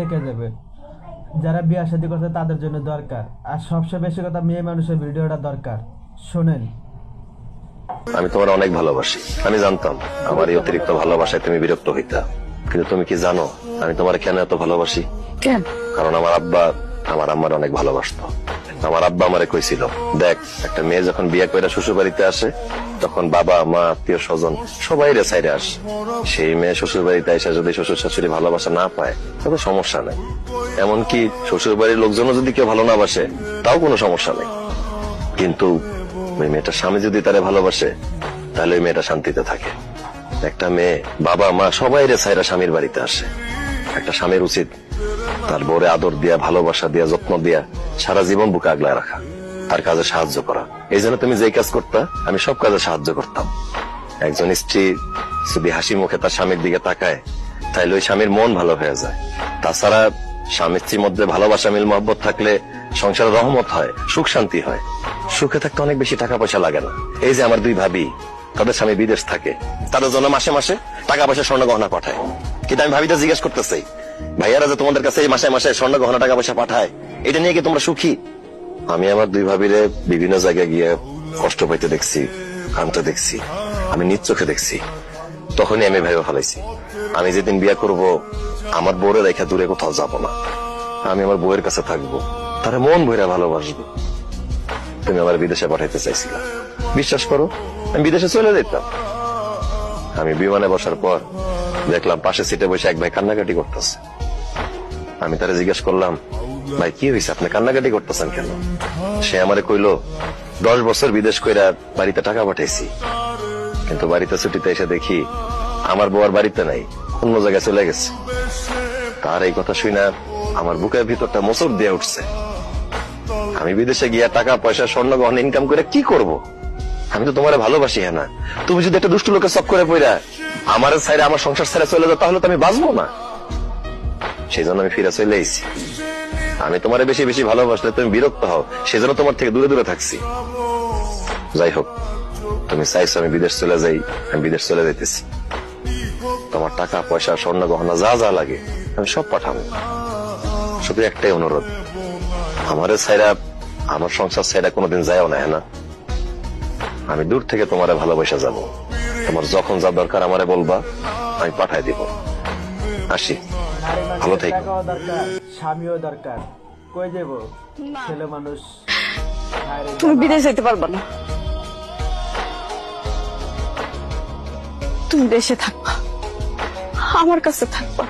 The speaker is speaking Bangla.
থেকে যাবে। যারা বিয়ে শাদী করছে তাদের জন্য দরকার, আর সবচেয়ে বেশি কথা মেয়ে মানুষের ভিডিওটা দরকার। শোনেন, আমি তোমার অনেক ভালোবাসি। আমি জানতাম আমার এই অতিরিক্ত ভালোবাসায় তুমি বিরক্ত হইতা, কিন্তু তুমি কি জানো আমি তোমার কেন এত ভালোবাসি? কেন? কারণ আমার আব্বা আমার আম্মার অনেক ভালোবাসতো। আমার আব্বা আমারে কইছিল, দেখ একটা মেয়ে যখন বিয়ে করে শ্বশুর বাড়িতে আসে তখন বাবা মা আত্মীয় স্বজন সবাই রে সাইডে আসে। সেই মেয়ে শ্বশুর বাড়িতে এসে যদি শ্বশুর শাশুড়ি ভালোবাসা না পায় তবে সমস্যা নেই, এমনকি শ্বশুর বাড়ির লোকজনও যদি কেউ ভালো না বাসে তাও কোনো সমস্যা নেই। কিন্তু ওই মেয়েটার স্বামী যদি তারে ভালোবাসে তাহলে ওই মেয়েটা শান্তিতে থাকে। একটা মেয়ে বাবা মা সবাই রে সাইরা স্বামীর বাড়িতে আসে। একটা স্বামীর উচিত তার বউরে আদর দিয়া, ভালোবাসা দিয়া, যত্ন দিয়া সারা জীবন বুকে আগলায় রাখা, তার কাজে সাহায্য করা। এই জন্য তুমি যেই কাজ করতা আমি সব কাজে সাহায্য করতাম। একজন স্ত্রী যদি হাসি মুখে তার স্বামীর দিকে তাকায় তাইলে ওই স্বামীর মন ভালো হয়ে যায়। তাছাড়া স্বামী স্ত্রীর মধ্যে ভালোবাসা মিল মহব্বত থাকলে সংসারে রহমত হয়, সুখ শান্তি হয়। সুখে থাকতে অনেক বেশি টাকা পয়সা লাগে না। এই যে আমার দুই ভাবি, তাদের স্বামী বিদেশ থাকে, তাদের জন্য মাসে মাসে টাকা পয়সা স্বর্ণ গহনা পাঠায়। কিন্তু আমি ভাবিটা জিজ্ঞেস করতেছি, ভাইয়ারা যে তোমাদের কাছে এই মাসে মাসে স্বর্ণ গহনা টাকা পয়সা পাঠায়, এটা নিয়ে কি তোমরা সুখী? আমি আমার দুই ভাবিরে বিভিন্ন জায়গায় গিয়ে কষ্ট পাইতে দেখছি, কানতে দেখছি, আমি নিজ চোখে দেখছি। তখনই আমি ভেবে ফেলাইছি আমি যেদিন বিয়ে করব আমার বউরে রেখা দূরে কোথাও যাব না। আমি আমার বউয়ের কাছে থাকবো, তারা মন ভরে ভালোবাসবো। তুমি আমার বিদেশে পাঠাইতে চাইছিলা, বিশ্বাস করো আমি বিদেশে চলে যেতাম। আমি বিমানে বসার পর দেখলাম পাশে সিটে বসে এক ভাই কান্নাকাটি করতেছে। আমি তারা জিজ্ঞেস করলাম, ভাই কি হয়েছে, আপনি কান্নাকাটি করতেছেন কেন? সে আমারে কইলো, 10 বছর বিদেশ কইরা বাড়িতে টাকা পাঠাইছি, কিন্তু বাড়িতে ছুটিতে এসে দেখি আমার বউ আর বাড়িতে নাই, অন্য জায়গায় চলে গেছে। তার এই কথা শুনে আমার বুকের ভিতরটা মোচড় দিয়ে উঠছে। আমি বিদেশে গিয়া টাকা পয়সা স্বর্ণ গহনা ইনকাম করে কি করব? আমি তো তোমার ভালোবাসি। হ্যাঁ না, তুমি যদি একটা দুষ্ট লোকের চক করে পড়া আমার সাইডে আমার সংসার ছেড়ে চলে যাও তাহলে তো আমি বাঁচবো না। সেই জন্য আমি ফিরে চলে এসেছি। আমি তোমার বেশি বেশি ভালোবাসলে তুমি বিরক্ত হও, সেজন্য তোমার থেকে দূরে দূরে থাকছি। যাই হোক, তুমি চাইছো আমি বিদেশ চলে যাই, আমি বিদেশ চলে যাইতেছি। তোমার টাকা পয়সা স্বর্ণ গহনা যা যা লাগে আমি সব পাঠাবো। শুধু একটাই অনুরোধ, আমারে ছাইরা আমার সংসার ছাইরা কোনোদিন যায়ও না। হ্যাঁ না, আমি দূর থেকে তোমারে ভালোবাসা যাব। তোমার যখন যা দরকার আমারে বলবা, আমি পাঠাই দিব। আসি, ভালো থেকো। টাকাও দরকার, স্বামীও দরকার। কই যাবো ছেলে মানুষ? তুমি বিদেশ যেতে পারবা না, তুমি দেশে থাকবা, আমার কাছে থাকবা।